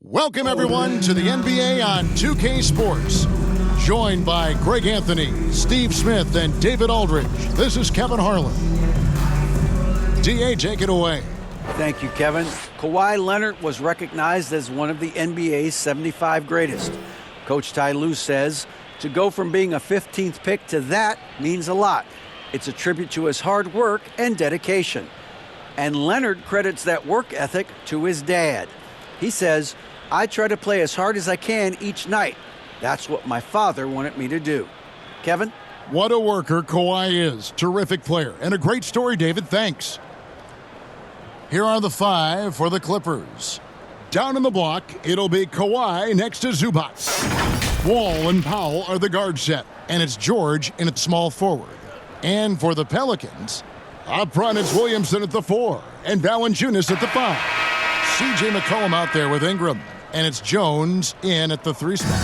Welcome, everyone, to the NBA on 2K Sports. Joined by Greg Anthony, Steve Smith, and David Aldridge, this is Kevin Harlan. DA, take it away. Thank you, Kevin. Kawhi Leonard was recognized as one of the NBA's 75 greatest. Coach Ty Lue says to go from being a 15th pick to that means a lot. It's a tribute to his hard work and dedication. And Leonard credits that work ethic to his dad. He says, "I try to play as hard as I can each night. That's what my father wanted me to do." Kevin? What a worker Kawhi is. Terrific player. And a great story, David. Thanks. Here are the five for the Clippers. Down in the block, it'll be Kawhi next to Zubac. Wall and Powell are the guard set, and it's George in at small forward. And for the Pelicans, up front it's Williamson at the 4, and Valanciunas at the 5. C.J. McCollum out there with Ingram, and it's Jones in at the 3 spot.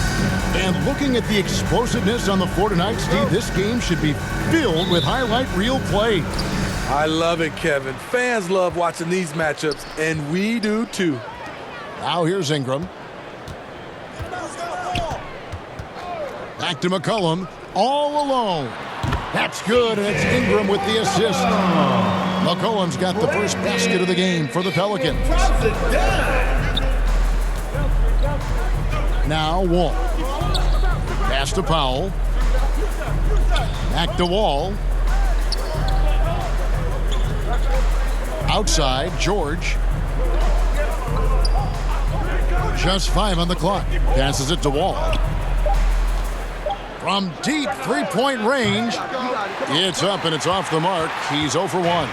And looking at the explosiveness on the floor tonight, Steve, this game should be filled with highlight reel play. I love it, Kevin. Fans love watching these matchups, and we do too. Now here's Ingram. Back to McCollum, all alone. That's good, and it's Ingram with the assist. McCollum's got the first basket of the game for the Pelicans. Now Wall. Pass to Powell. Back to Wall. Outside, George. Just 5 on the clock. Passes it to Wall. From deep three-point range, it's up and it's off the mark. He's 0 for 1.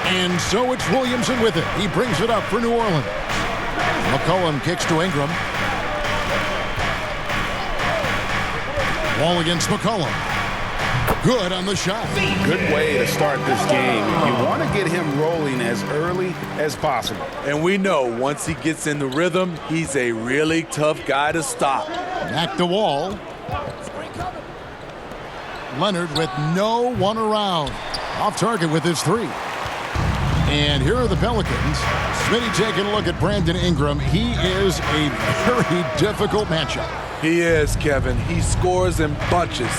And so it's Williamson with it. He brings it up for New Orleans. McCollum kicks to Ingram. Wall against McCollum. Good on the shot. Good way to start this game. You want to get him rolling as early as possible. And we know once he gets in the rhythm, he's a really tough guy to stop. Back to Wall. Leonard with no one around. Off target with his 3. And here are the Pelicans. Smitty taking a look at Brandon Ingram. He is a very difficult matchup. He is, Kevin. He scores in bunches,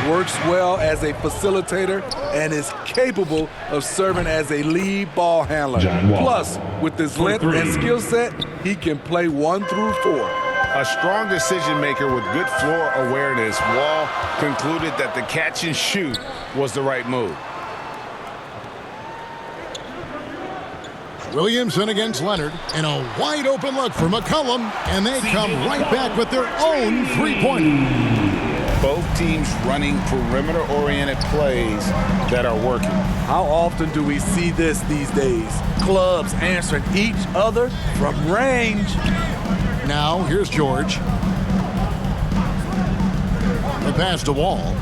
works well as a facilitator, and is capable of serving as a lead ball handler. Plus, with his length and skill set, he can play 1 through 4. A strong decision maker with good floor awareness. Wall concluded that the catch and shoot was the right move. Williamson against Leonard, and a wide open look for McCollum, and they come right back with their own three-pointer. Both teams running perimeter-oriented plays that are working. How often do we see this these days? Clubs answering each other from range. Now, here's George. The pass to Wall.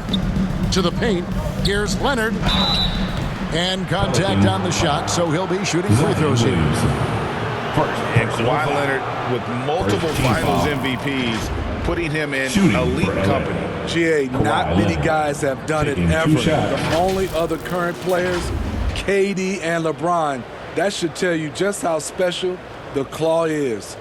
To the paint. Here's Leonard. And contact on the shot, so he'll be shooting free throws here. And Kawhi Leonard with multiple finals MVPs, putting him in elite company. GA, not many guys have done it ever. The only other current players, KD and LeBron. That should tell you just how special the Claw is.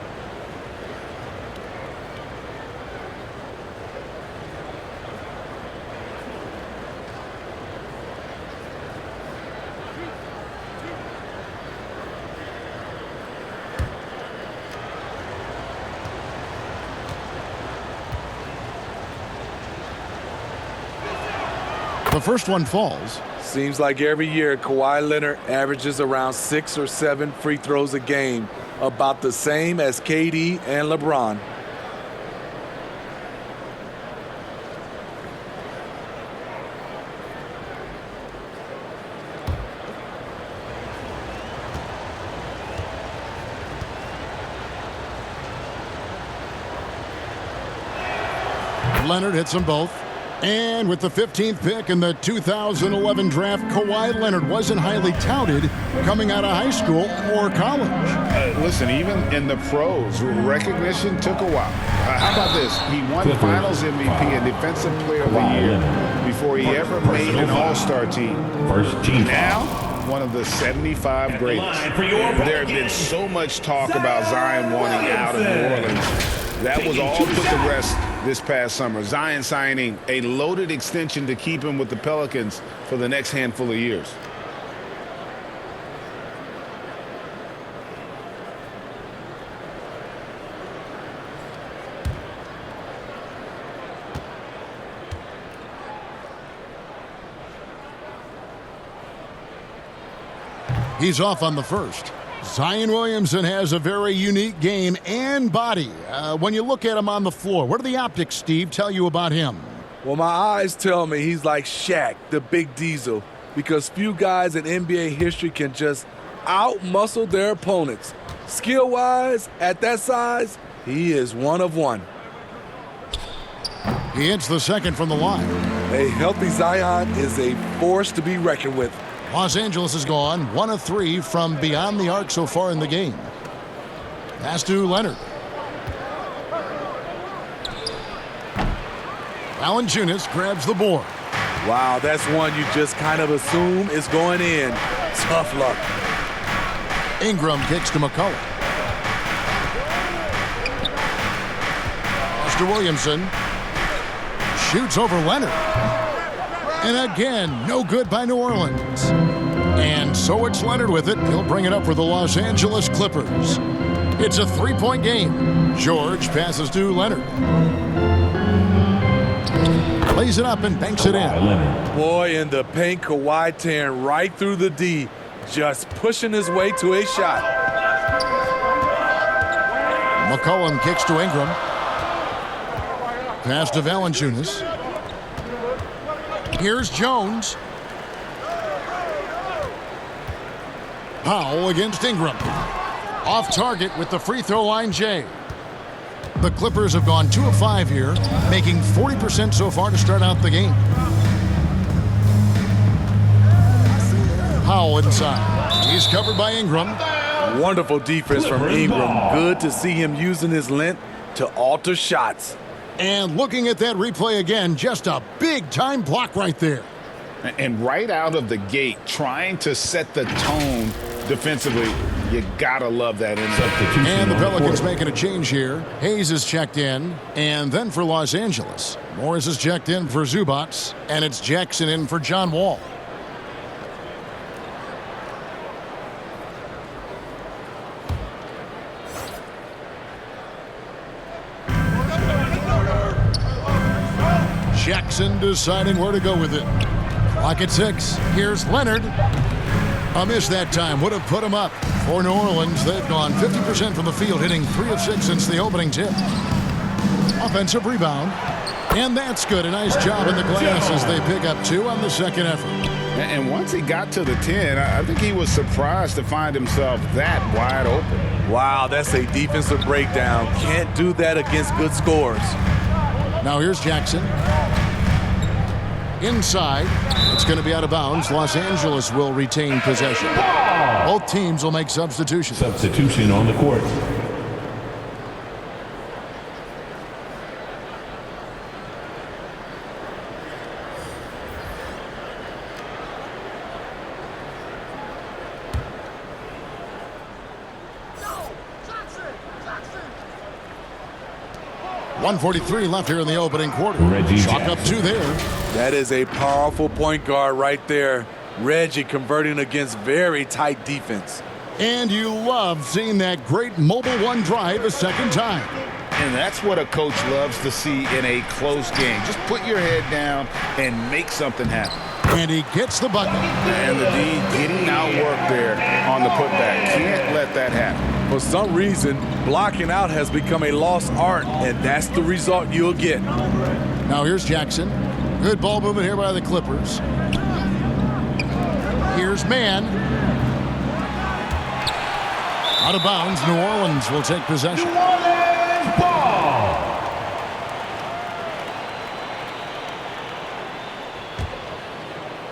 The first one falls. Seems like every year Kawhi Leonard averages around 6 or 7 free throws a game, about the same as KD and LeBron. Leonard hits them both. And with the 15th pick in the 2011 draft, Kawhi Leonard wasn't highly touted coming out of high school or college. Listen, even in the pros, recognition took a while. How about this? He won Finals MVP and Defensive Player of the Year before he ever made an All-Star team. First team. Now, one of the 75 greatest. There had been so much talk about Zion wanting out of New Orleans. That was all put to rest this past summer. Zion signing a loaded extension to keep him with the Pelicans for the next handful of years. He's off on the first. Zion Williamson has a very unique game and body. When you look at him on the floor, what do the optics, Steve, tell you about him? Well, my eyes tell me he's like Shaq, the big diesel, because few guys in NBA history can just out-muscle their opponents. Skill-wise, at that size, he is one of one. He hits the second from the line. A healthy Zion is a force to be reckoned with. Los Angeles has gone 1 of 3 from beyond the arc so far in the game. Pass to Leonard. Valanciunas grabs the board. Wow, that's one you just kind of assume is going in. Tough luck. Ingram kicks to McCullough. Pass to Williamson. Shoots over Leonard. And again, no good by New Orleans. And so it's Leonard with it. He'll bring it up for the Los Angeles Clippers. It's a 3-point game. George passes to Leonard. Lays it up and banks it in. Boy, in the paint, Kawhi tearing right through the D, just pushing his way to a shot. McCollum kicks to Ingram. Pass to Valanciunas. Here's Jones. Powell against Ingram. Off target with the free throw line, Jay. The Clippers have gone 2 of 5 here, making 40% so far to start out the game. Powell inside. He's covered by Ingram. Wonderful defense from Ingram. Good to see him using his length to alter shots. And looking at that replay again, just a big-time block right there. And right out of the gate, trying to set the tone defensively, you gotta love that. And the Pelicans making a change here. Hayes is checked in, and then for Los Angeles, Morris is checked in for Zubats, and it's Jackson in for John Wall. Jackson deciding where to go with it. Clock at 6. Here's Leonard. A miss that time would have put him up. For New Orleans, they've gone 50% from the field, hitting 3 of 6 since the opening tip. Offensive rebound. And that's good. A nice job in the glass as they pick up 2 on the second effort. And once he got to the 10, I think he was surprised to find himself that wide open. Wow, that's a defensive breakdown. Can't do that against good scores. Now here's Jackson. Inside. It's going to be out of bounds. Los Angeles will retain possession. Both teams will make substitutions. Substitution on the court. .143 left here in the opening quarter. Chalk up 2 there. That is a powerful point guard right there. Reggie converting against very tight defense. And you love seeing that great mobile one drive a second time. And that's what a coach loves to see in a close game. Just put your head down and make something happen. And he gets the bucket. And the D getting outworked there on the putback. Can't let that happen. For some reason, blocking out has become a lost art, and that's the result you'll get. Now here's Jackson. Good ball movement here by the Clippers. Here's Mann. Out of bounds, New Orleans will take possession. New Orleans ball.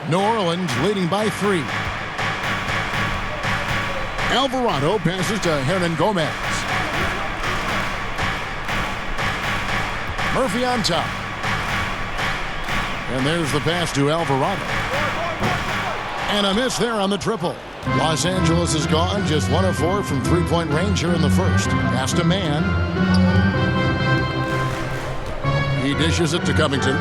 New Orleans leading by 3. Alvarado passes to Hernan Gomez. Murphy on top. And there's the pass to Alvarado. And a miss there on the triple. Los Angeles is gone, just 1 of 4 from three-point range here in the first. Pass to Mann. He dishes it to Covington.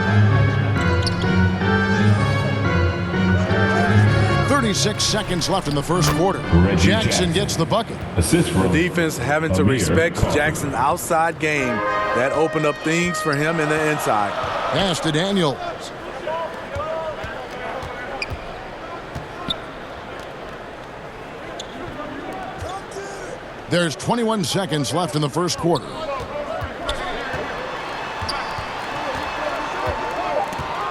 36 seconds left in the first quarter. Jackson gets the bucket. Assist from The defense having to respect Jackson's outside game. That opened up things for him in the inside. Pass to Daniels. There's 21 seconds left in the first quarter.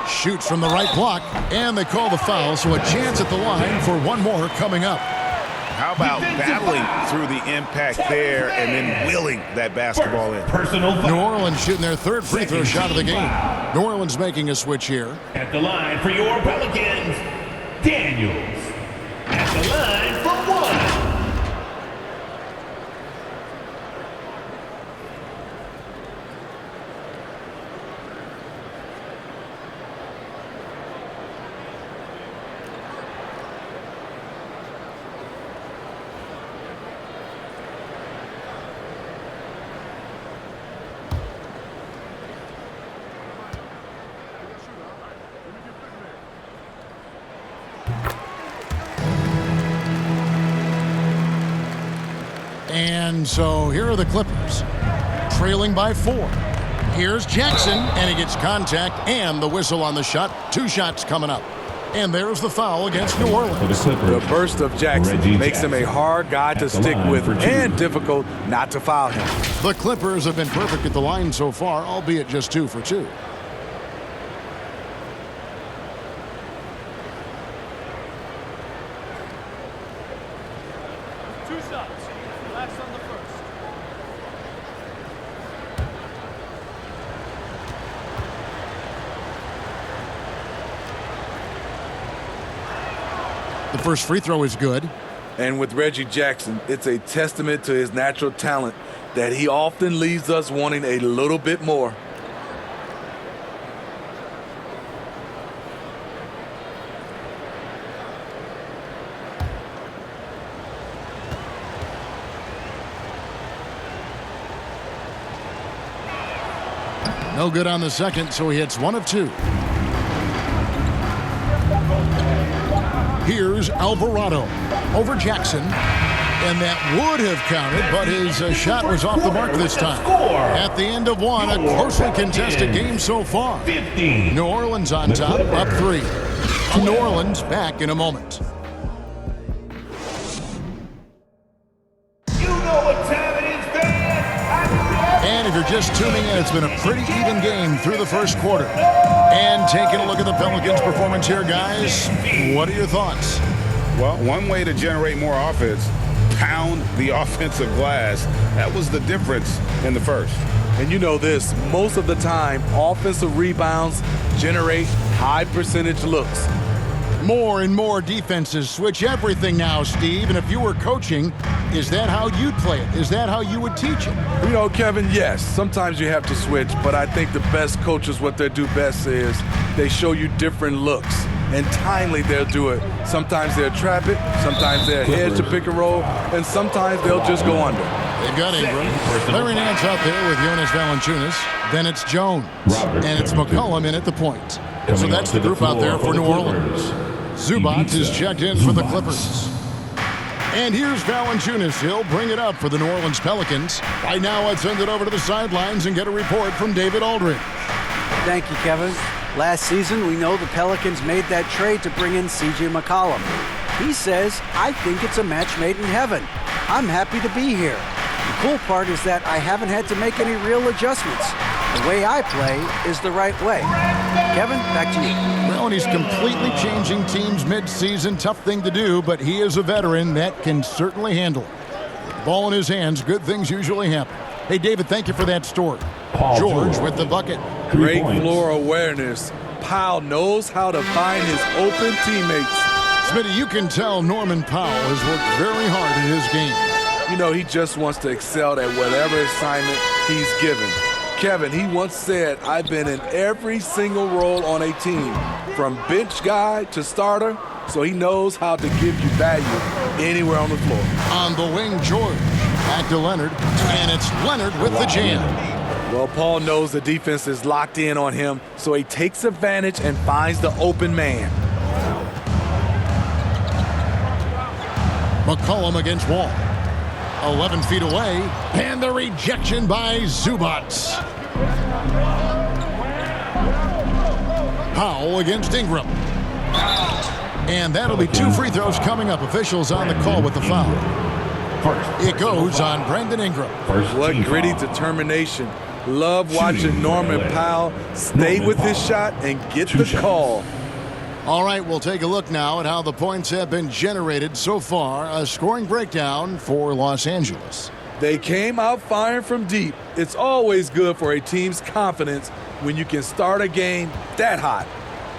Shoots from the right block, and they call the foul, so a chance at the line for one more coming up. How about battling through the impact there and then willing that basketball in? personal New foul. Orleans shooting their third free throw shot of the game. New Orleans making a switch here. At the line for your Pelicans, Daniels. At the line for one. And so here are the Clippers, trailing by 4. Here's Jackson, and he gets contact and the whistle on the shot. 2 shots coming up. And there's the foul against New Orleans. The burst of Jackson makes him a hard guy to stick with and difficult not to foul him. The Clippers have been perfect at the line so far, albeit just 2 for 2. The first free throw is good. And with Reggie Jackson, it's a testament to his natural talent that he often leaves us wanting a little bit more. No good on the second, so he hits 1 of 2. Here's Alvarado over Jackson. And that would have counted, but his shot was off the mark this time. At the end of 1, a closely contested game so far. New Orleans on top, up 3. New Orleans back in a moment. And if you're just tuning in, it's been a pretty even game through the first quarter. And taking a look at the Pelicans' performance here, guys, what are your thoughts? Well, one way to generate more offense, pound the offensive glass. That was the difference in the first. And you know this, most of the time, offensive rebounds generate high percentage looks. More and more defenses switch everything now, Steve. And if you were coaching, is that how you'd play it? Is that how you would teach it? You know, Kevin, yes, sometimes you have to switch, but I think the best coaches, what they do best is they show you different looks. And timely, they'll do it. Sometimes they'll trap it, sometimes they'll hedge the pick and roll, and sometimes they'll just go under. They've got Ingram. Larry Nance out there with Jonas Valanciunas. Then it's Jones. And it's McCollum in at the point. So that's the group out there for New Orleans. Zubac is checked in for the Clippers. And here's Valanciunas. He'll bring it up for the New Orleans Pelicans. Right now, let's send it over to the sidelines and get a report from David Aldridge. Thank you, Kevin. Last season, we know the Pelicans made that trade to bring in C.J. McCollum. He says, I think it's a match made in heaven. I'm happy to be here. The cool part is that I haven't had to make any real adjustments. The way I play is the right way. Kevin, back to you. Well, and he's completely changing teams mid-season. Tough thing to do, but he is a veteran that can certainly handle it. With the ball in his hands, good things usually happen. Hey, David, thank you for that story. George with the bucket. Great floor awareness. Powell knows how to find his open teammates. Smitty, you can tell Norman Powell has worked very hard in his game. You know, he just wants to excel at whatever assignment he's given. Kevin, he once said, I've been in every single role on a team, from bench guy to starter so he knows how to give you value anywhere on the floor. On the wing, George. Back to Leonard, and it's Leonard with the jam. Well, Paul knows the defense is locked in on him, so he takes advantage and finds the open man. McCollum against Wall. 11 feet away, and the rejection by Zubac. Powell against Ingram. And that'll be 2 free throws coming up. Officials on the call with the foul. It goes on Brandon Ingram. What gritty determination. Love watching Norman Powell stay with his shot and get the call. All right, we'll take a look now at how the points have been generated so far. A scoring breakdown for Los Angeles. They came out firing from deep. It's always good for a team's confidence when you can start a game that hot.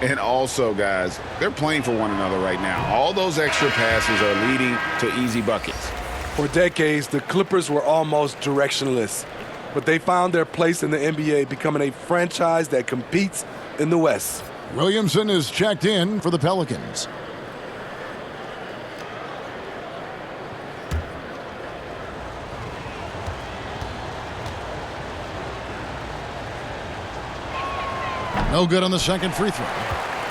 And also, guys, they're playing for one another right now. All those extra passes are leading to easy buckets. For decades, the Clippers were almost directionless, but they found their place in the NBA, becoming a franchise that competes in the West. Williamson is checked in for the Pelicans. No good on the second free throw.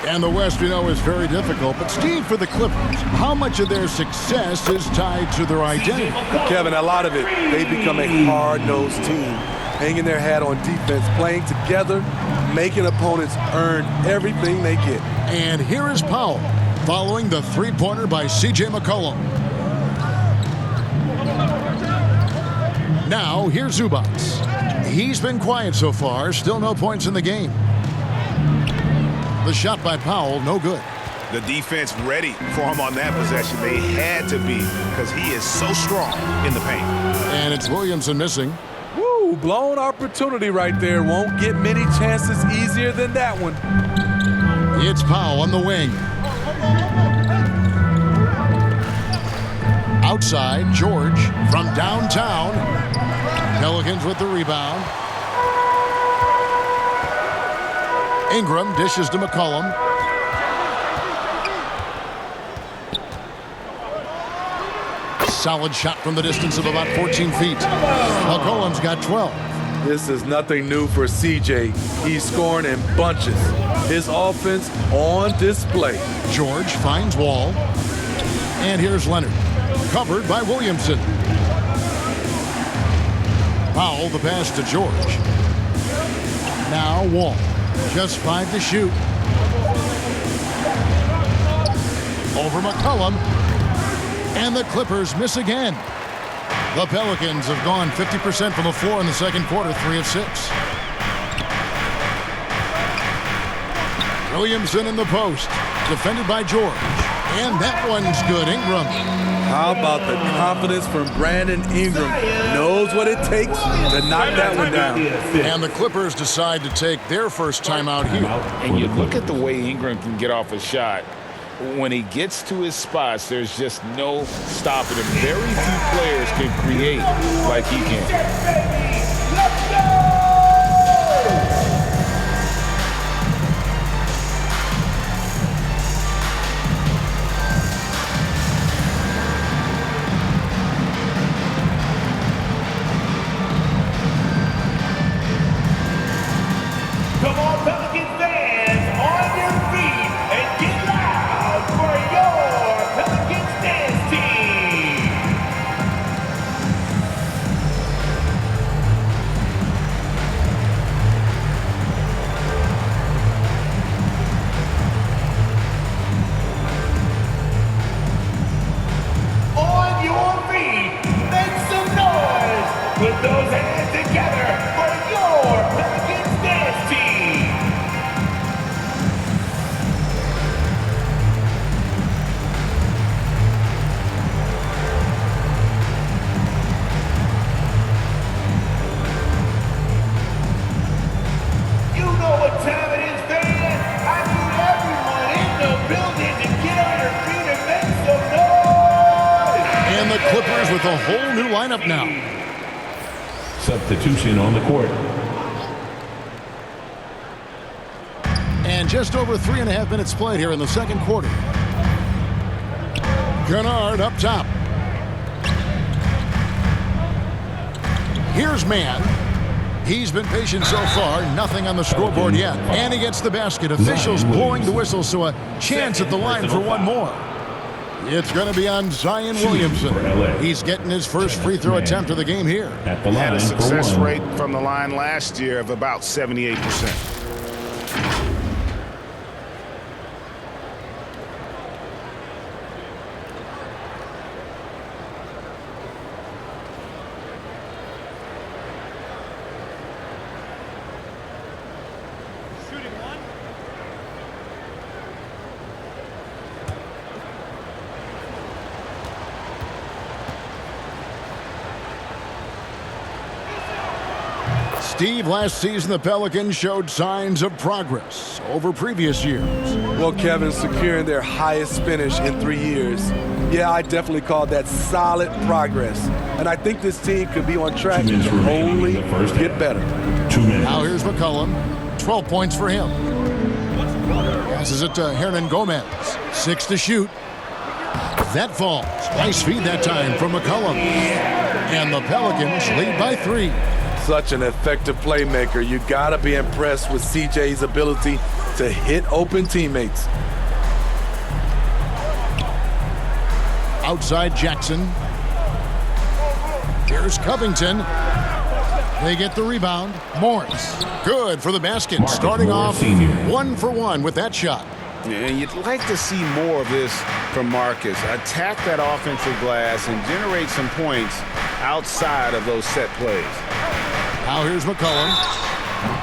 And the West, we know, is very difficult. But, Steve, for the Clippers, how much of their success is tied to their identity? Kevin, a lot of it. They become a hard-nosed team, hanging their hat on defense, playing together, making opponents earn everything they get. And here is Powell, following the three-pointer by C.J. McCollum. Now, here's Zubac. He's been quiet so far, still no points in the game. The shot by Powell, no good. The defense ready for him on that possession. They had to be because he is so strong in the paint. And it's Williamson missing. Woo, blown opportunity right there. Won't get many chances easier than that one. It's Powell on the wing. Outside, George from downtown. Pelicans with the rebound. Ingram dishes to McCollum. Solid shot from the distance of about 14 feet. McCollum's got 12. This is nothing new for CJ. He's scoring in bunches. His offense on display. George finds Wall. And here's Leonard. Covered by Williamson. Powell, the pass to George. Now Wall. Just 5 to shoot. Over McCollum. And the Clippers miss again. The Pelicans have gone 50% from the floor in the second quarter, 3 of 6. Williamson in the post. Defended by George. And that one's good. Ingram. How about the confidence from Brandon Ingram? Knows what it takes to knock that one down. And the Clippers decide to take their first timeout here. And you look at the way Ingram can get off a shot. When he gets to his spots, there's just no stopping him. Very few players can create like he can. Let's go! Come on, Pelicans fans, on your feet and get loud for your Pelicans dance team. On your feet, make some noise. Put those hands together for your Pelicans dance team. You know what time it is, man. I need everyone in the building to get on their feet and make some noise. And the Clippers with a whole new lineup now. Substitution on the court. And just over 3.5 minutes played here in the second quarter. Kennard up top. Here's Mann. He's been patient so far, nothing on the scoreboard yet. And he gets the basket. Officials blowing the whistle, so a chance at the line for one more. It's going to be on Zion Williamson. He's getting his first free throw attempt of the game here. Had a success rate from the line last year of about 78%. Steve, last season the Pelicans showed signs of progress over previous years. Well, Kevin, securing their highest finish in 3 years. Yeah, I definitely call that solid progress. And I think this team could be on track to only get better. Now here's McCollum. 12 points for him. Passes it to Hernan Gomez. 6 to shoot. That falls. Nice feed that time from McCollum. And the Pelicans lead by 3. Such an effective playmaker. You gotta be impressed with CJ's ability to hit open teammates. Outside Jackson. Here's Covington. They get the rebound. Morris. Good for the basket. Starting off 1 for 1 with that shot. And you'd like to see more of this from Marcus. Attack that offensive glass and generate some points outside of those set plays. Now here's McCollum.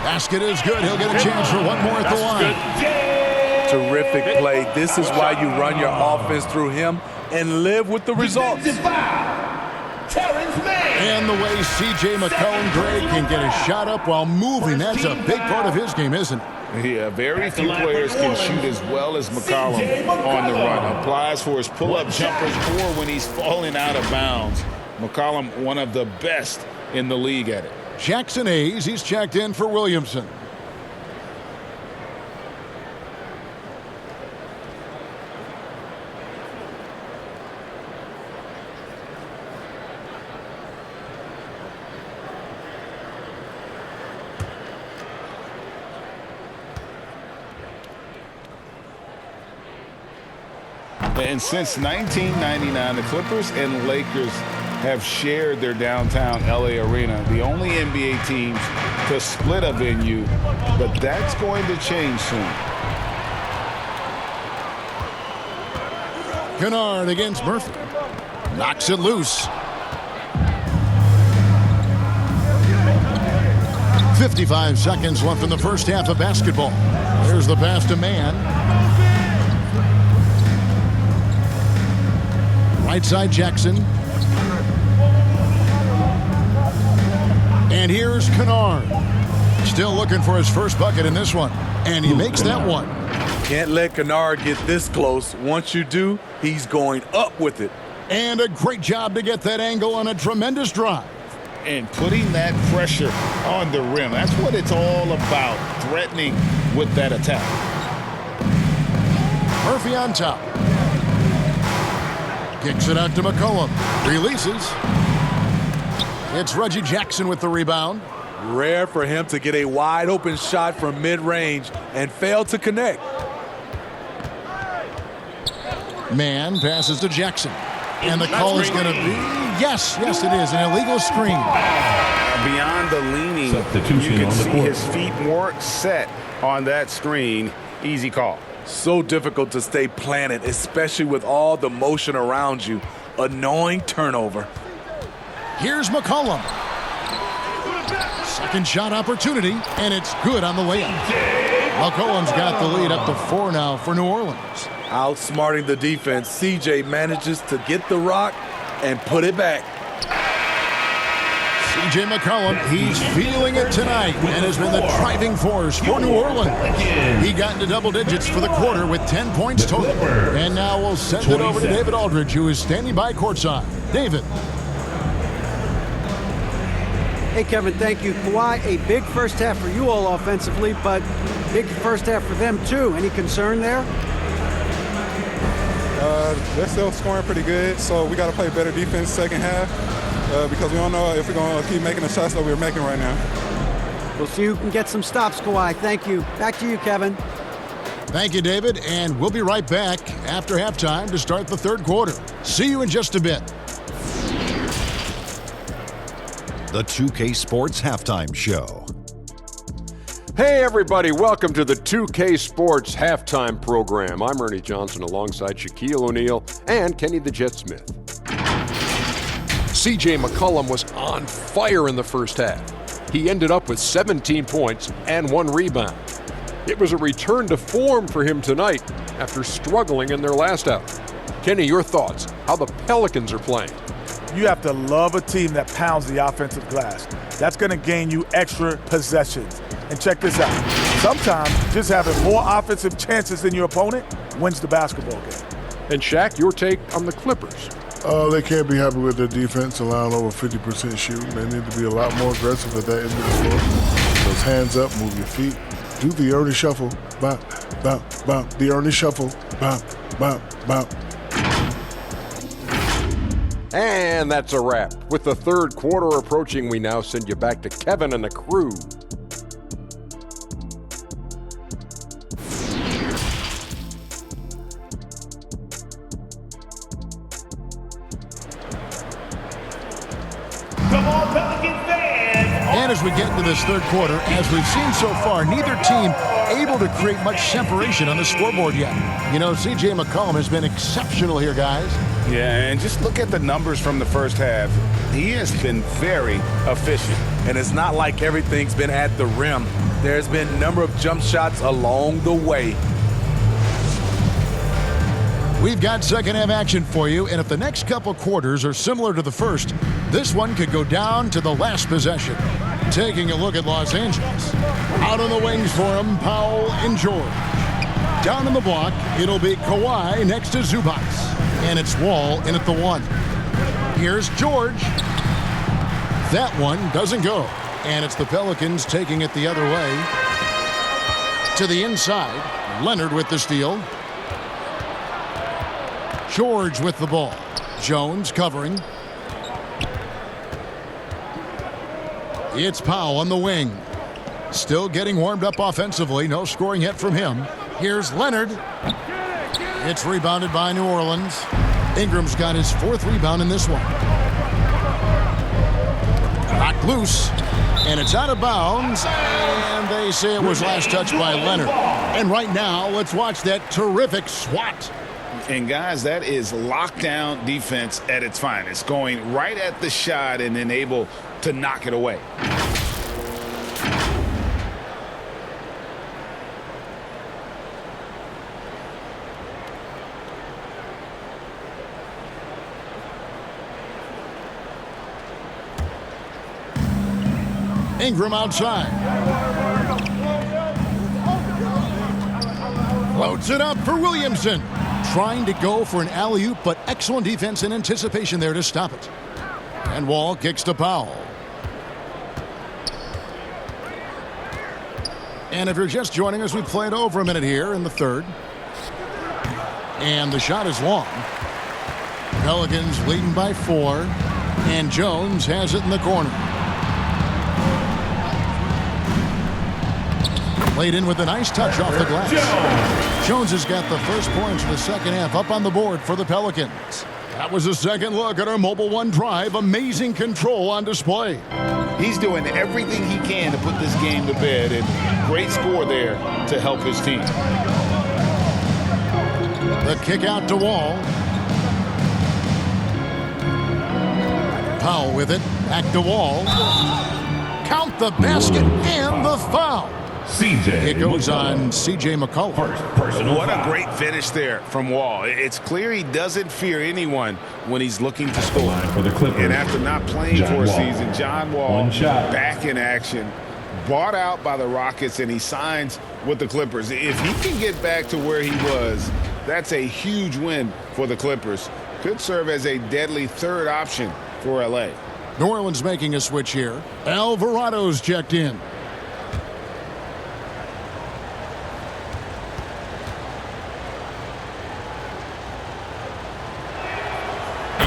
Basket is good. He'll get a chance for one more at the line. Terrific play. This is why you run your offense through him and live with the results. And the way C.J. McCollum-Gray can get a shot up while moving, that's a big part of his game, isn't it? Yeah, very few players can shoot as well as McCollum on the run. Applies for his pull-up jumpers or when he's falling out of bounds. McCollum, one of the best in the league at it. Jackson Hayes, he's checked in for Williamson. And since 1999, the Clippers and Lakers have shared their downtown LA arena, the only NBA teams to split a venue, but that's going to change soon. Kennard against Murphy. Knocks it loose. 55 seconds left in the first half of basketball. There's the pass to Mann. Right side Jackson. And here's Kennard. Still looking for his first bucket in this one. And he makes that one. Can't let Kennard get this close. Once you do, he's going up with it. And a great job to get that angle on a tremendous drive. And putting that pressure on the rim. That's what it's all about, threatening with that attack. Murphy on top. Kicks it out to McCollum. Releases. It's Reggie Jackson with the rebound. Rare for him to get a wide open shot from mid-range and fail to connect. Mann passes to Jackson. And the call is going to be, yes, it is, an illegal screen. Beyond the leaning, you can see his feet more set on that screen. Easy call. So difficult to stay planted, especially with all the motion around you. Annoying turnover. Here's McCollum. Second shot opportunity, and it's good on the layup. McCollum's got the lead up to 4 now for New Orleans. Outsmarting the defense, CJ manages to get the rock and put it back. C.J. McCollum, he's feeling it tonight and has been the driving force for New Orleans. He got into double digits for the quarter with 10 points total. And now we'll send it over to David Aldridge, who is standing by courtside. David. Hey, Kevin, thank you. Kawhi, a big first half for you all offensively, but big first half for them, too. Any concern there? They're still scoring pretty good, so we got to play better defense second half because we don't know if we're going to keep making the shots that we're making right now. We'll see who can get some stops, Kawhi. Thank you. Back to you, Kevin. Thank you, David, and we'll be right back after halftime to start the third quarter. See you in just a bit. The 2K Sports Halftime Show. Hey everybody, welcome to the 2K Sports Halftime Program. I'm Ernie Johnson alongside Shaquille O'Neal and Kenny the Jet Smith. CJ McCollum was on fire in the first half. He ended up with 17 points and 1 rebound. It was a return to form for him tonight after struggling in their last out. Kenny, your thoughts, how the Pelicans are playing? You have to love a team that pounds the offensive glass. That's going to gain you extra possessions. And check this out. Sometimes just having more offensive chances than your opponent wins the basketball game. And Shaq, your take on the Clippers? They can't be happy with their defense, allowing over 50% shooting. They need to be a lot more aggressive at that end of the floor. Those hands up, move your feet. Do the Ernie shuffle. Bop, bop, bop. The Ernie shuffle. Bop, bop, bop. And that's a wrap. With the third quarter approaching, we now send you back to Kevin and the crew. Come on, Pelicans fans! And as we get into this third quarter, as we've seen so far, neither team able to create much separation on the scoreboard yet. You know, C.J. McCollum has been exceptional here, guys. Yeah, and just look at the numbers from the first half. He has been very efficient. And it's not like everything's been at the rim. There's been a number of jump shots along the way. We've got second half action for you, and if the next couple quarters are similar to the first, this one could go down to the last possession. Taking a look at Los Angeles. Out on the wings for him, Powell and George. Down in the block, it'll be Kawhi next to Zubac. And it's Wall in at the 1. Here's George. That one doesn't go. And it's the Pelicans taking it the other way. To the inside, Leonard with the steal. George with the ball. Jones covering. It's Powell on the wing. Still getting warmed up offensively. No scoring yet from him. Here's Leonard. It's rebounded by New Orleans. Ingram's got his 4th rebound in this one. Knocked loose. And it's out of bounds. And they say it was last touched by Leonard. And right now, let's watch that terrific swat. And guys, that is lockdown defense at its finest. Going right at the shot and then able to knock it away. Ingram outside. Floats it up for Williamson. Trying to go for an alley-oop, but excellent defense and anticipation there to stop it. And Wall kicks to Powell. And if you're just joining us, we played over a minute here in the third. And the shot is long. Pelicans leading by 4. And Jones has it in the corner. Played in with a nice touch off the glass. Jones has got the first points of the second half up on the board for the Pelicans. That was a second look at our Mobile One drive. Amazing control on display. He's doing everything he can to put this game to bed, and great score there to help his team. The kick out to Wall. Powell with it. Back to Wall. Count the basket and the foul. It goes on C.J. McCollum. What a great finish there from Wall. It's clear he doesn't fear anyone when he's looking to score. And after not playing for a season, John Wall back in action, bought out by the Rockets, and he signs with the Clippers. If he can get back to where he was, that's a huge win for the Clippers. Could serve as a deadly third option for L.A. New Orleans making a switch here. Alvarado's checked in.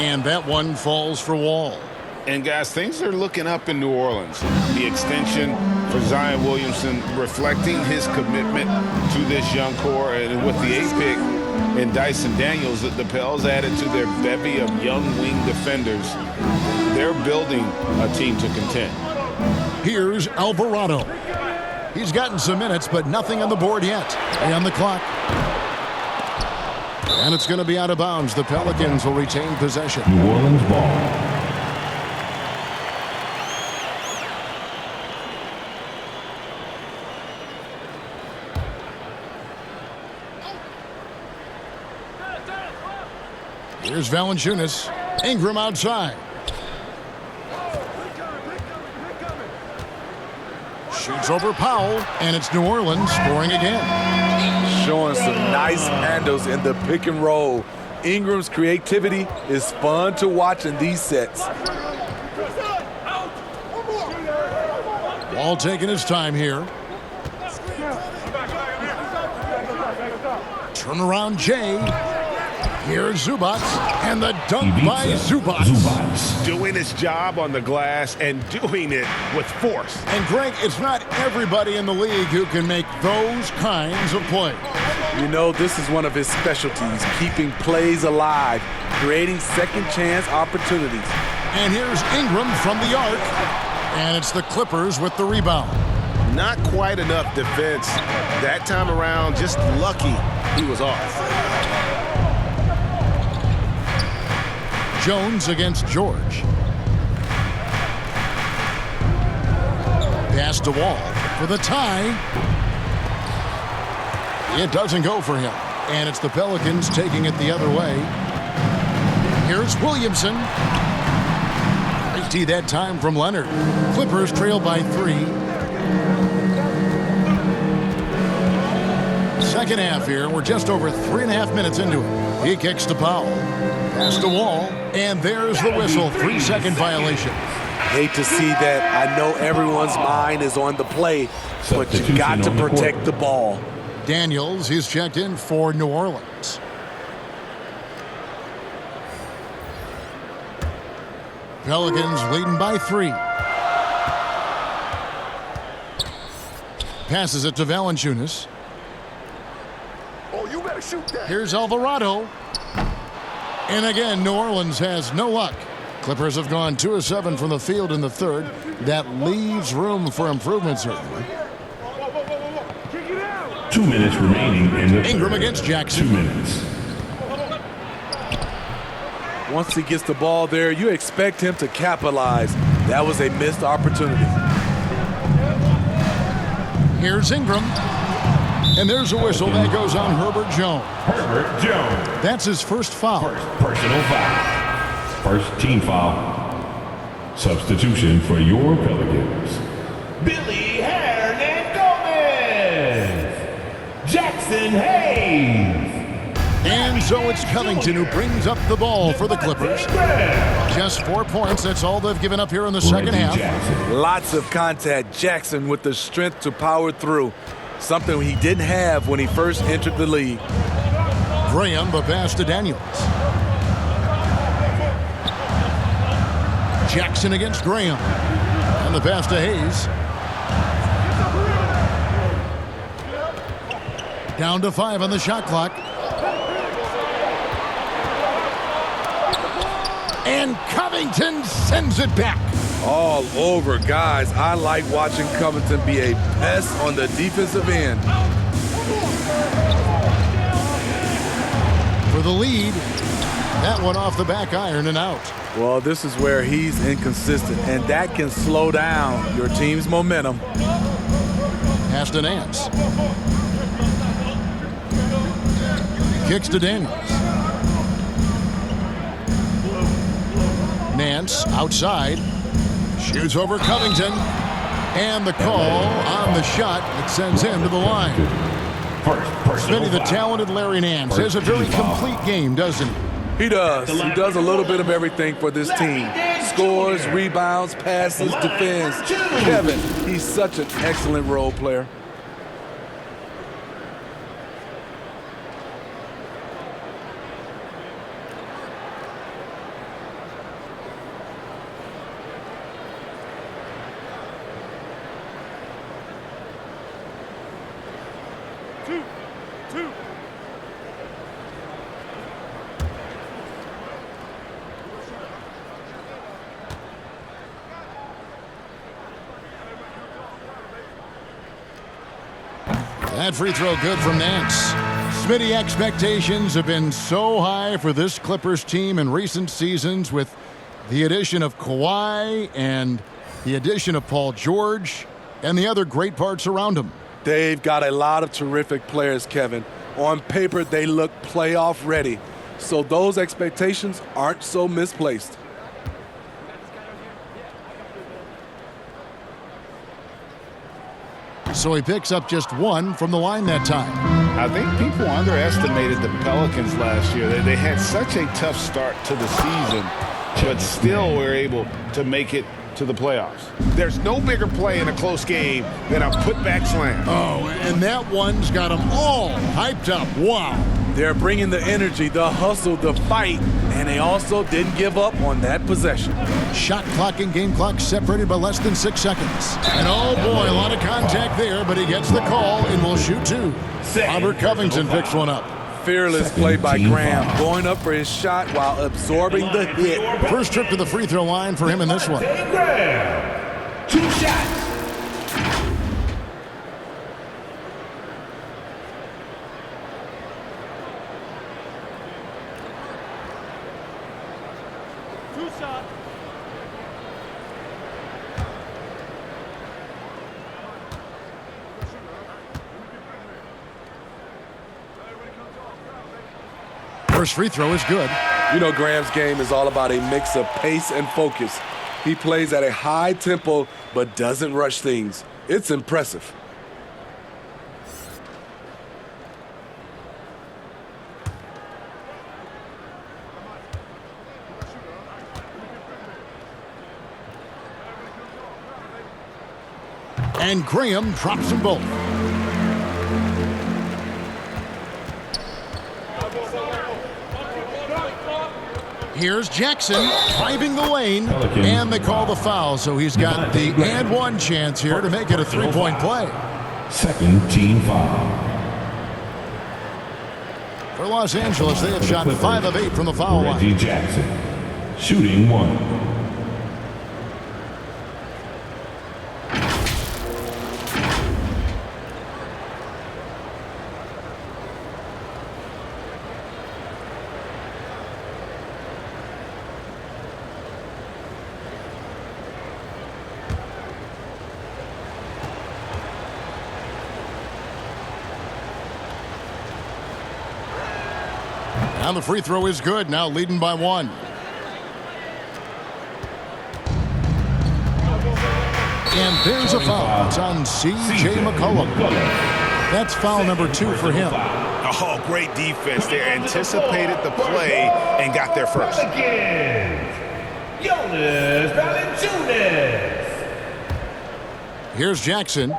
And that one falls for Wall. And guys, things are looking up in New Orleans. The extension for Zion Williamson reflecting his commitment to this young core, and with the 8th pick and Dyson Daniels, the Pels added to their bevy of young wing defenders. They're building a team to contend. Here's Alvarado. He's gotten some minutes, but nothing on the board yet. And the clock. And it's going to be out of bounds. The Pelicans will retain possession. New Orleans ball. Here's Valanciunas. Ingram outside. Shoots over Powell, and it's New Orleans scoring again. Showing some nice handles in the pick and roll. Ingram's creativity is fun to watch in these sets. Wall taking his time here. Turnaround Jay. Here's Zubats, and the dunk by Zubats. Doing his job on the glass and doing it with force. And Greg, it's not everybody in the league who can make those kinds of plays. You know, this is one of his specialties, keeping plays alive, creating second chance opportunities. And here's Ingram from the arc, and it's the Clippers with the rebound. Not quite enough defense that time around, just lucky he was off. Jones against George. Pass to Wall for the tie. It doesn't go for him, and it's the Pelicans taking it the other way. Here's Williamson. Great tee that time from Leonard. Clippers trail by 3. Second half here. We're just over 3.5 minutes into it. He kicks to Powell. Pass to Wall, and there's the whistle. 3-second violation. Hate to see that. I know everyone's mind is on the play, but you got to protect the ball. Daniels, he's checked in for New Orleans. Pelicans leading by 3. Passes it to Valanciunas. Oh, you better shoot that. Here's Alvarado. And again, New Orleans has no luck. Clippers have gone 2 of 7 from the field in the third. That leaves room for improvement, certainly. 2 minutes remaining in the Ingram third. against Jackson. 2 minutes. Once he gets the ball there, you expect him to capitalize. That was a missed opportunity. Here's Ingram. And there's a whistle that goes on Herbert Jones. Herbert Jones. That's his first foul. First personal foul. First team foul. Substitution for your Pelicans. Billy Hernan Gomez. Jackson Hayes. And so it's Covington who brings up the ball for the Clippers. Just 4 points. That's all they've given up here in the second half. Jackson. Lots of contact. Jackson with the strength to power through. Something he didn't have when he first entered the league. Graham, the pass to Daniels. Jackson against Graham. And the pass to Hayes. Down to 5 on the shot clock. And Covington sends it back. All over, guys. I like watching Covington be a pest on the defensive end. For the lead. That one off the back iron and out. Well, this is where he's inconsistent, and that can slow down your team's momentum. Pass to Nance. Kicks to Daniels. Nance outside. Shoots over Covington. And the call on the shot that sends him to the line. Smitty, the talented Larry Nance has a very complete game, doesn't he? He does. He does a little bit of everything for this team. Scores, rebounds, passes, defends. Kevin, he's such an excellent role player. That free throw good from Nance. Smitty, expectations have been so high for this Clippers team in recent seasons with the addition of Kawhi and the addition of Paul George and the other great parts around him. They've got a lot of terrific players, Kevin. On paper, they look playoff ready. So those expectations aren't so misplaced. So he picks up just one from the line that time. I think people underestimated the Pelicans last year. They had such a tough start to the season, but still were able to make it to the playoffs. There's no bigger play in a close game than a putback slam. Oh, and that one's got them all hyped up. Wow. They're bringing the energy, the hustle, the fight, and they also didn't give up on that possession. Shot clock and game clock separated by less than 6 seconds. And oh boy, a lot of contact there, but he gets the call and will shoot two. Robert Covington picks one up. Fearless play by Graham, going up for his shot while absorbing the hit. First trip to the free throw line for him in this one. Graham, 2 shots. First free throw is good. You know, Graham's game is all about a mix of pace and focus. He plays at a high tempo but doesn't rush things. It's impressive. And Graham drops them both. Here's Jackson driving the lane, and they call the foul, so he's got the and one chance here to make it a three-point play. Second team foul. For Los Angeles, they have shot 5 of 8 from the foul line. Reggie Jackson, shooting 1. And the free throw is good, now leading by 1. And there's a foul. It's on C.J. McCollum. That's foul number 2 for him. Oh, great defense there. Anticipated the play and got there first. Jonas Valanciunas. Here's Jackson.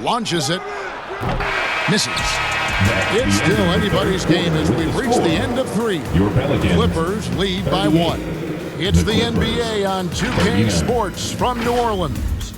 Launches it. Misses. It's still anybody's game as we've reached the end of 3. Your Pelicans. Clippers lead by 1. It's the NBA on 2K Sports from New Orleans.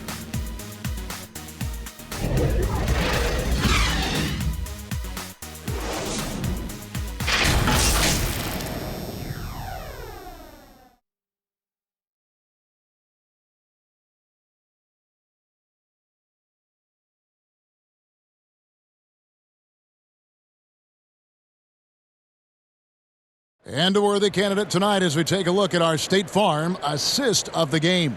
And a worthy candidate tonight as we take a look at our State Farm assist of the game.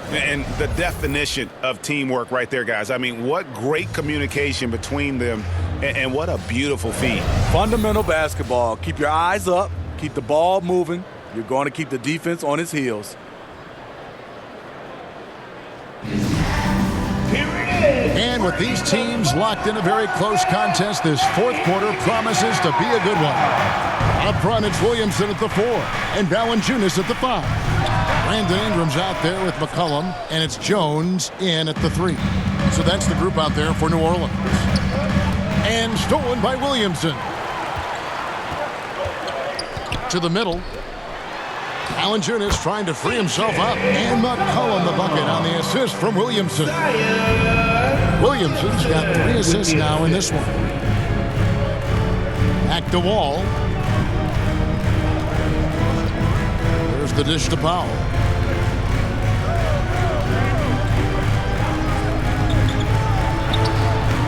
And the definition of teamwork right there, guys. I mean, what great communication between them, and what a beautiful feat. Fundamental basketball. Keep your eyes up. Keep the ball moving. You're going to keep the defense on its heels. And with these teams locked in a very close contest, this fourth quarter promises to be a good one. Up front, it's Williamson at the 4 and Valanciunas at the 5. Brandon Ingram's out there with McCollum, and it's Jones in at the 3. So that's the group out there for New Orleans. And stolen by Williamson. To the middle. Valanciunas trying to free himself up. And McCollum the bucket on the assist from Williamson. Williamson's got 3 assists now in this one. Back to Wall. There's the dish to Powell.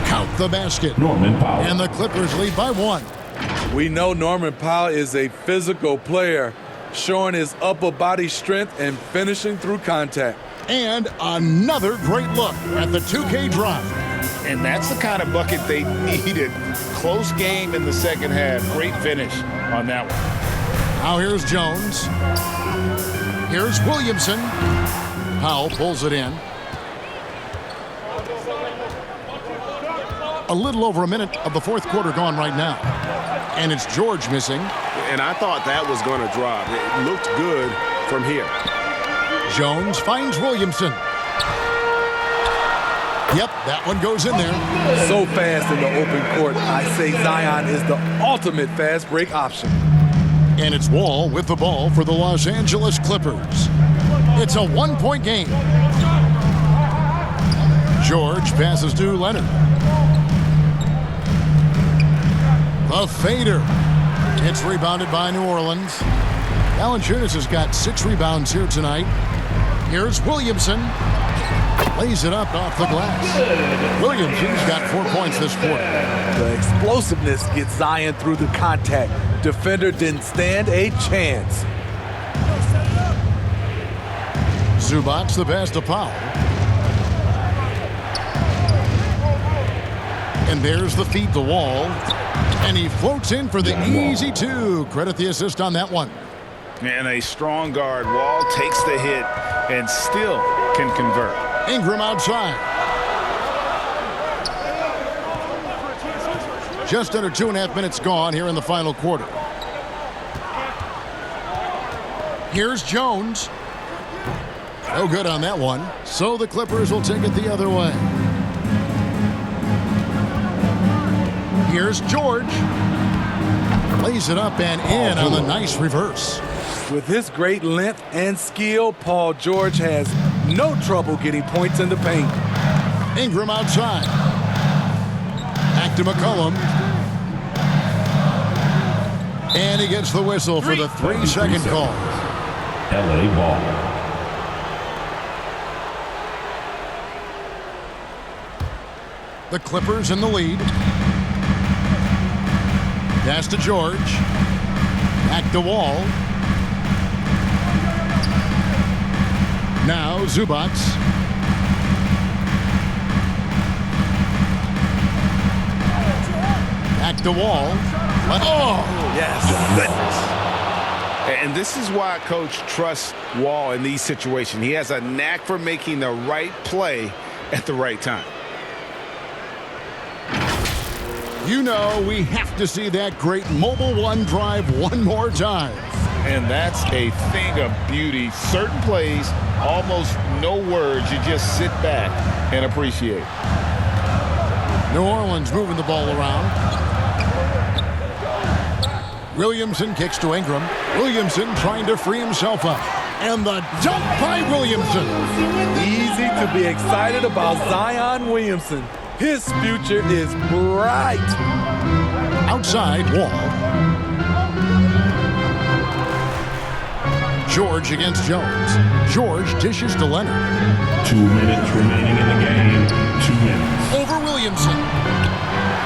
Count the basket. Norman Powell. And the Clippers lead by 1. We know Norman Powell is a physical player, showing his upper body strength and finishing through contact. And another great look at the 2K drive. And that's the kind of bucket they needed. Close game in the second half. Great finish on that one. Now here's Jones. Here's Williamson. Powell pulls it in. A little over a minute of the fourth quarter gone right now. And it's George missing. And I thought that was going to drop. It looked good from here. Jones finds Williamson. Yep, that one goes in there. So fast in the open court, I say Zion is the ultimate fast break option. And it's Wall with the ball for the Los Angeles Clippers. It's a 1-point game. George passes to Leonard. The fader. It's rebounded by New Orleans. Valanciunas has got 6 rebounds here tonight. Here's Williamson. Lays it up off the glass. Williamson's got 4 points this quarter. The explosiveness gets Zion through the contact. Defender didn't stand a chance. Zubac's the pass to Powell. And there's the feed to Wall. And he floats in for the easy 2. Credit the assist on that one. And a strong guard. Wall takes the hit and still can convert. Ingram outside. Just under 2.5 minutes gone here in the final quarter. Here's Jones. No good on that one. So the Clippers will take it the other way. Here's George. Lays it up and in on the nice reverse. With his great length and skill, Paul George has no trouble getting points in the paint. Ingram outside. Back to McCollum. And he gets the whistle for the 3-second call. LA ball. The Clippers in the lead. Pass to George. Back to Wall. Now Zubac. Back to Wall. Oh! Yes. And this is why Coach trusts Wall in these situations. He has a knack for making the right play at the right time. You know we have to see that great Mobile One drive one more time. And that's a thing of beauty. Certain plays, almost no words. You just sit back and appreciate. New Orleans moving the ball around. Williamson kicks to Ingram. Williamson trying to free himself up. And the dunk by Williamson. Easy to be excited about Zion Williamson. His future is bright. Outside, Wall. George against Jones. George dishes to Leonard. 2 minutes remaining in the game. 2 minutes. Over Williamson.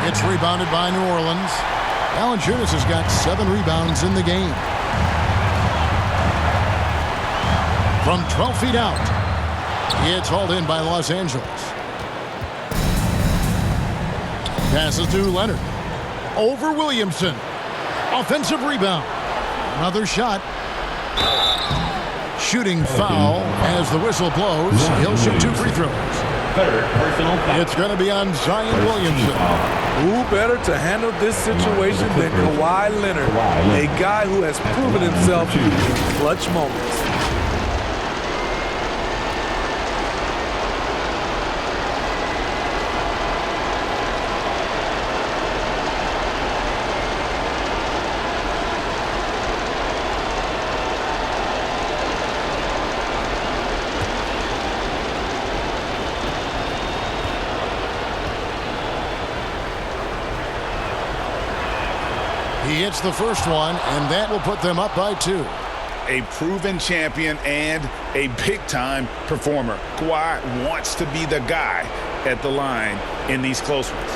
It's rebounded by New Orleans. Valanciunas has got 7 rebounds in the game. From 12 feet out, it's hauled in by Los Angeles. Passes to Leonard. Over Williamson. Offensive rebound. Another shot. Shooting foul as the whistle blows. He'll shoot 2 free throws. Third personal foul. It's going to be on Zion Williamson. Who better to handle this situation than Kawhi Leonard, a guy who has proven himself in clutch moments. He hits the first one, and that will put them up by 2. A proven champion and a big-time performer. Kawhi wants to be the guy at the line in these close ones.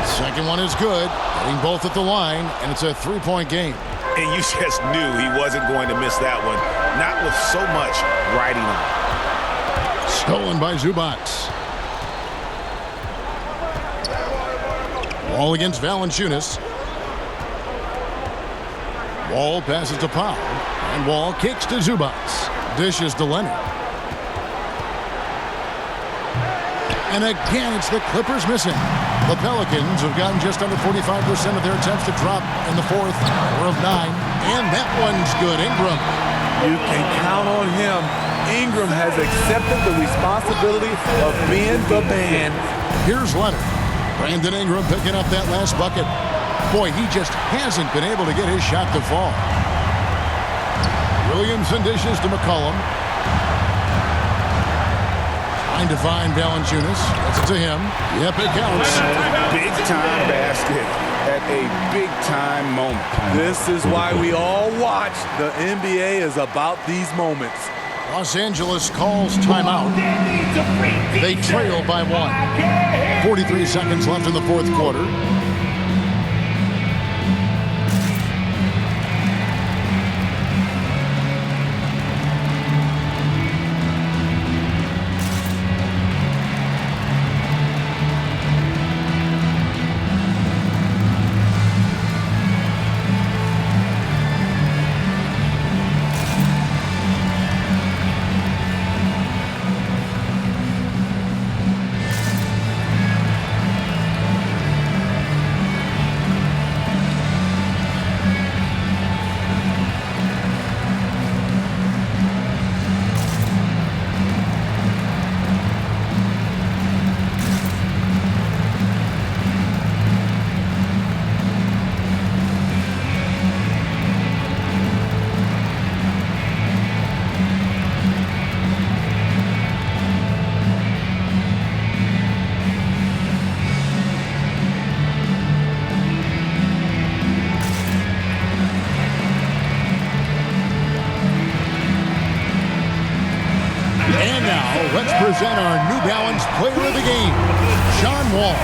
Second one is good, hitting both at the line, and it's a 3-point game. And you just knew he wasn't going to miss that one, not with so much riding on. Stolen by Zubac. Wall against Valanciunas. Wall passes to Powell, and Wall kicks to Zubac. Dishes to Leonard. And again, it's the Clippers missing. The Pelicans have gotten just under 45% of their attempts to drop in the fourth, 4 of 9. And that one's good. Ingram. You can count on him. Ingram has accepted the responsibility of being the man. Here's Leonard. Brandon Ingram picking up that last bucket. Boy, he just hasn't been able to get his shot to fall. Williamson dishes to McCollum. Trying to find Valanciunas. Gets it to him. Yep, it counts. Big-time basket at a big-time moment. This is why we all watch. The NBA is about these moments. Los Angeles calls timeout. They trail by 1. 43 seconds left in the fourth quarter. Let's present our New Balance Player of the Game, John Wall.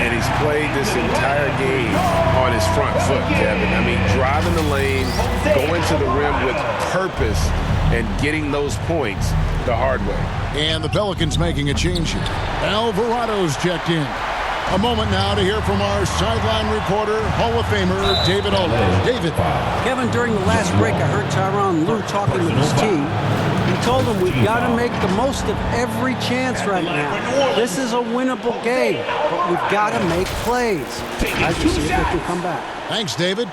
And he's played this entire game on his front foot, Kevin. I mean, driving the lane, going to the rim with purpose, and getting those points the hard way. And the Pelicans making a change here. Alvarado's checked in. A moment now to hear from our sideline reporter, Hall of Famer David Aldridge. David. Kevin, during the last break, I heard Tyronn Lue talking with his team. He told them we've got to make the most of every chance right now. This is a winnable game, but we've got to make plays. I just see if they can come back. Thanks, David.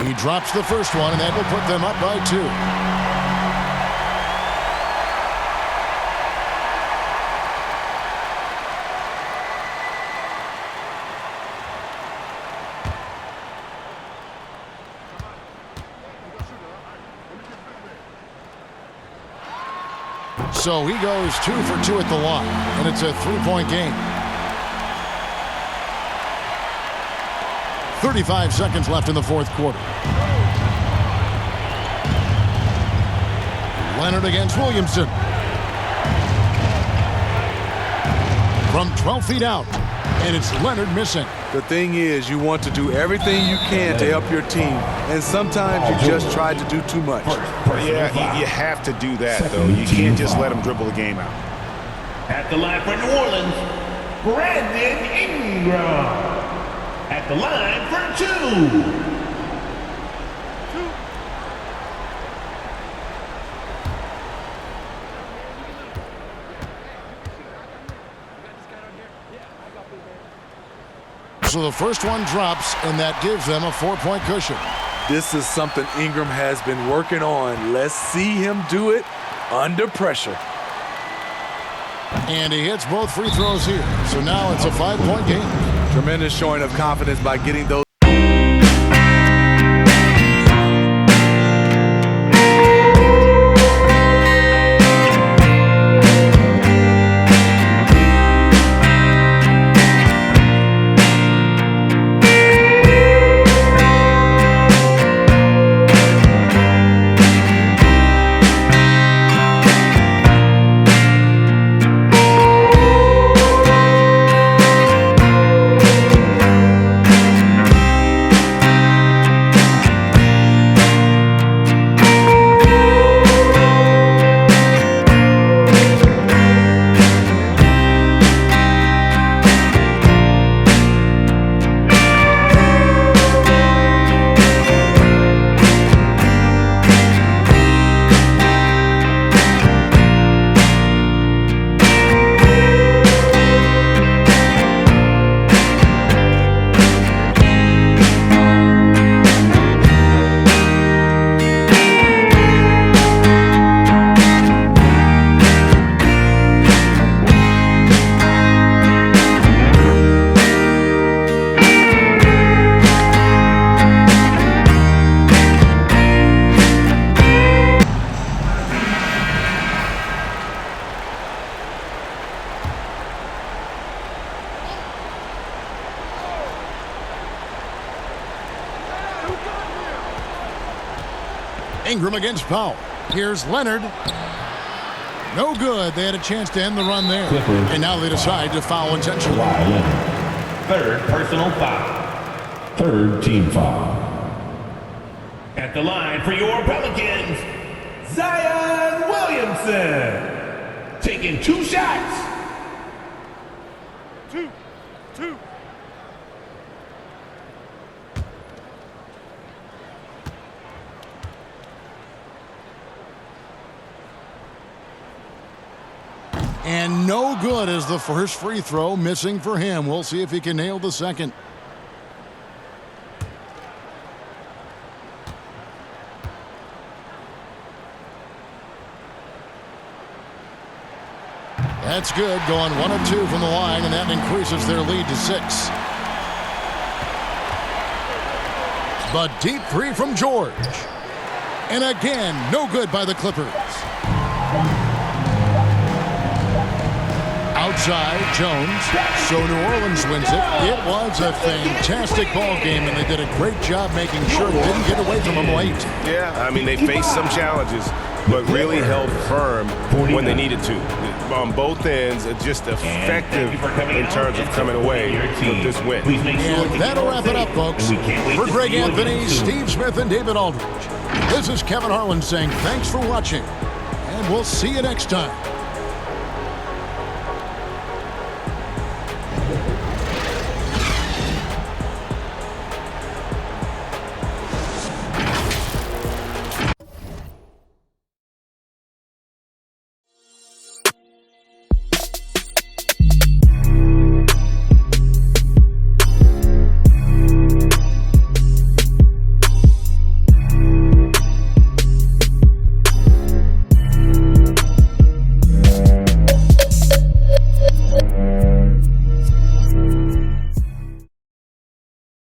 He drops the first one, and that will put them up by 2. So he goes 2 for 2 at the line, and it's a 3-point game. 35 seconds left in the fourth quarter. Leonard against Williamson. From 12 feet out, and it's Leonard missing. The thing is, you want to do everything you can to help your team, and sometimes you just try to do too much. Yeah, you have to do that, though. You can't just let them dribble the game out. At the line for New Orleans, Brandon Ingram. At the line for 2. So the first one drops, and that gives them a 4-point cushion. This is something Ingram has been working on. Let's see him do it under pressure. And he hits both free throws here. So now it's a 5-point game. Tremendous showing of confidence by getting those. Ingram against Powell. Here's Leonard. No good. They had a chance to end the run there. And now they decide to foul intentionally. Third personal foul. Third team foul. At the line for your Pelicans, Zion Williamson. Taking 2 shots. Two. And no good as the first free throw missing for him. We'll see if he can nail the second. That's good, going 1 of 2 from the line, and that increases their lead to 6. But deep three from George. And again, no good by the Clippers. Outside, Jones. So New Orleans wins it. It was a fantastic ball game, and they did a great job making sure it didn't get away from them late. Yeah, I mean, they faced some challenges, but really held firm when they needed to. On both ends, just effective in terms of coming away with this win. And that'll wrap it up, folks. For Greg Anthony, Steve Smith, and David Aldridge, this is Kevin Harlan saying thanks for watching, and we'll see you next time.